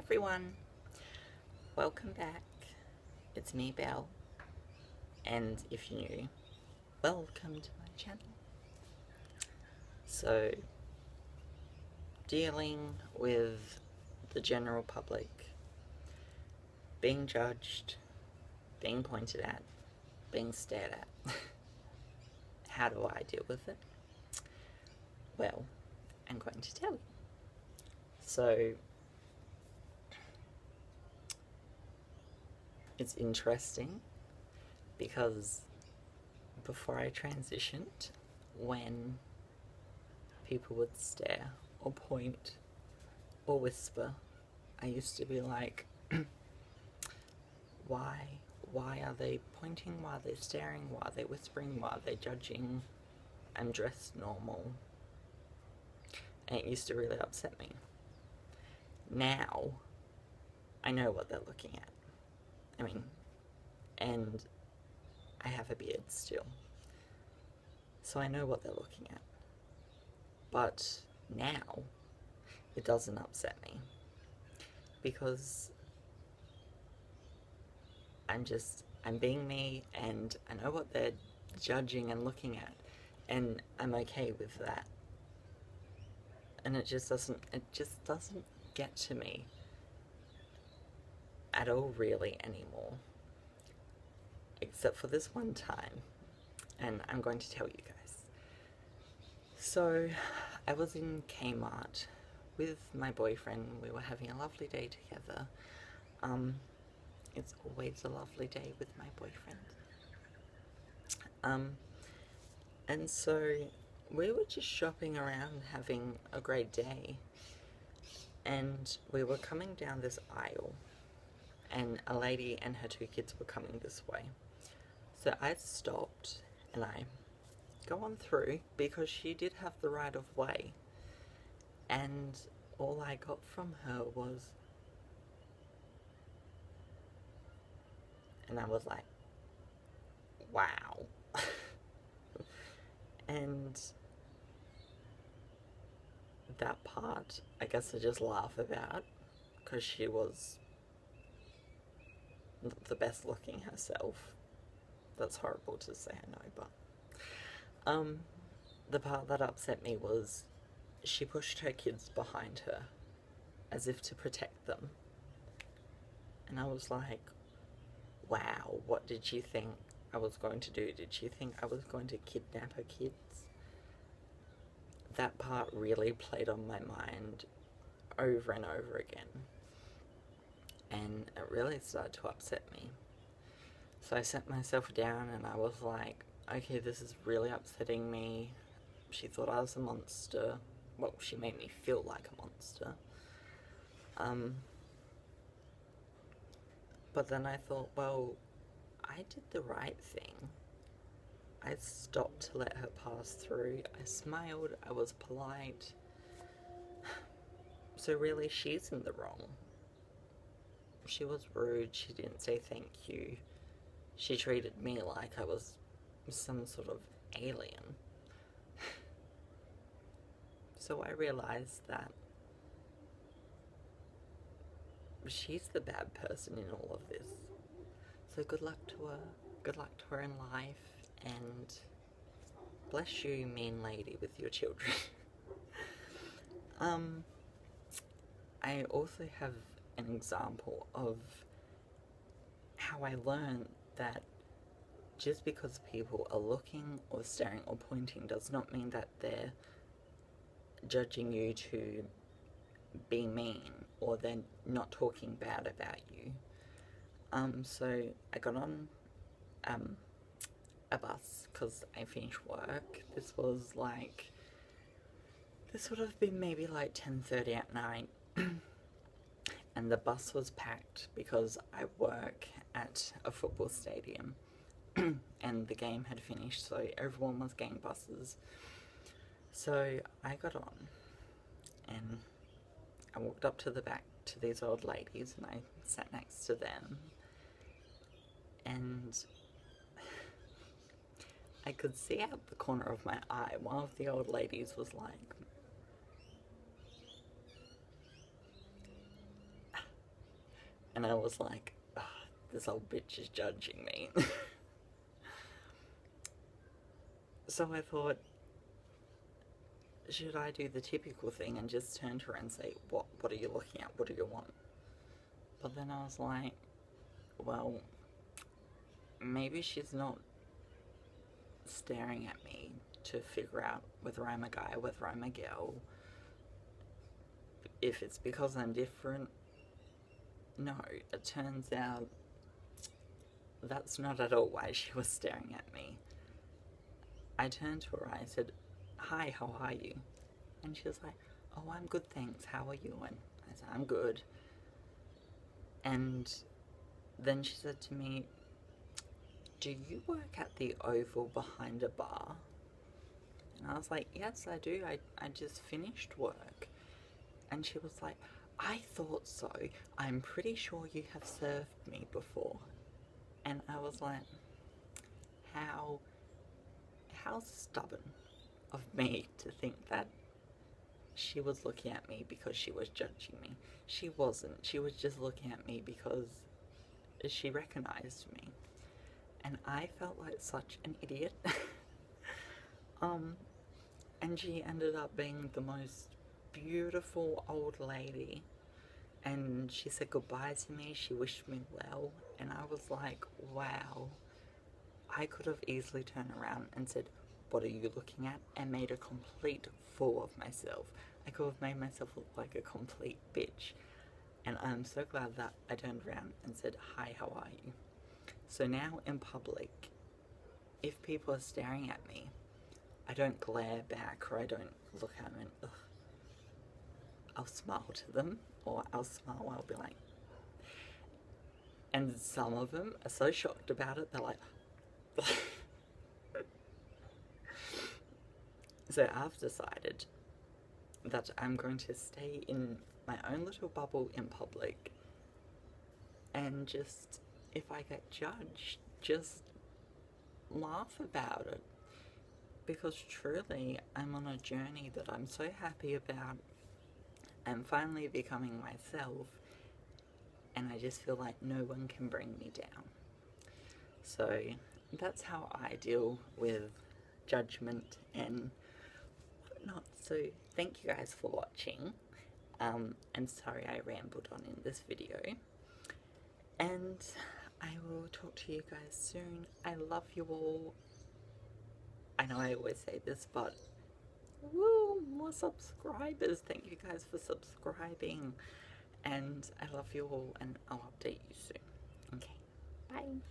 everyone, welcome back. It's me, Belle, and if you're new, welcome to my channel. So, dealing with the general public being judged, being pointed at, being stared at. How do I deal with it? Well, I'm going to tell you. So, it's interesting because before I transitioned, when people would stare or point or whisper, I used to be like, why? Why are they pointing? Why are they staring? Why are they whispering? Why are they judging? I'm dressed normal. And it used to really upset me. Now, I know what they're looking at. And I have a beard still. So I know what they're looking at. But now, it doesn't upset me. Because I'm being me, and I know what they're judging and looking at. And I'm okay with that. And it just doesn't get to me at all really anymore, except for this one time, and I'm going to tell you guys. So I was in Kmart with my boyfriend. We were having a lovely day together. It's always a lovely day with my boyfriend. And so we were just shopping around, having a great day, and we were coming down this aisle, and a lady and her two kids were coming this way. So I stopped and I go on through because she did have the right of way. And all I got from her was, and I was like, wow. And that part, I guess I just laugh about, because she was the best looking herself. That's horrible to say, I know, but the part that upset me was she pushed her kids behind her as if to protect them. And I was like, wow, what did she think I was going to do? Did she think I was going to kidnap her kids? That part really played on my mind over and over again. And it really started to upset me. So I sat myself down and I was like, okay, this is really upsetting me. She thought I was a monster. Well, she made me feel like a monster. But then I thought, well, I did the right thing. I stopped to let her pass through. I smiled. I was polite. So really, she's in the wrong. She was rude. She didn't say thank you. She treated me like I was some sort of alien. So I realized that she's the bad person in all of this. So good luck to her. Good luck to her in life. And bless you, mean lady, with your children. I also have an example of how I learned that just because people are looking or staring or pointing does not mean that they're judging you to be mean or they're not talking bad about you. So I got on a bus because I finished work. This would have been maybe like 10:30 at night. And the bus was packed because I work at a football stadium and the game had finished, so everyone was getting buses. So I got on and I walked up to the back to these old ladies and I sat next to them, and I could see out the corner of my eye one of the old ladies was like, And I was like, oh, this old bitch is judging me. So I thought, should I do the typical thing and just turn to her and say, what are you looking at? What do you want? But then I was like, well, maybe she's not staring at me to figure out whether I'm a guy, whether I'm a girl. If it's because I'm different, no, it turns out that's not at all why she was staring at me. I turned to her, I said, hi, how are you? And she was like, oh, I'm good, thanks, how are you? And I said, I'm good. And then she said to me, do you work at the Oval behind a bar? And I was like, yes, I do. I just finished work. And she was like, I thought so. I'm pretty sure you have served me before. And I was like, how stubborn of me to think that she was looking at me because she was judging me. She wasn't. She was just looking at me because she recognized me. And I felt like such an idiot. And she ended up being the most beautiful old lady. And she said goodbye to me. She wished me well. And I was like, wow. I could have easily turned around and said, what are you looking at? And made a complete fool of myself. I could have made myself look like a complete bitch. And I'm so glad that I turned around and said, hi, how are you? So now in public, if people are staring at me, I don't glare back or I don't look at them and, ugh. I'll smile to them, or I'll smile, I'll be like, and some of them are so shocked about it, they're like, so I've decided that I'm going to stay in my own little bubble in public and just, if I get judged, just laugh about it. Because truly, I'm on a journey that I'm so happy about. I'm finally becoming myself, and I just feel like no one can bring me down. So that's how I deal with judgment and whatnot. So thank you guys for watching. And sorry I rambled on in this video. And I will talk to you guys soon. I love you all. I know I always say this, but woo, more subscribers. Thank you guys for subscribing. And I love you all, and I'll update you soon. Okay, bye.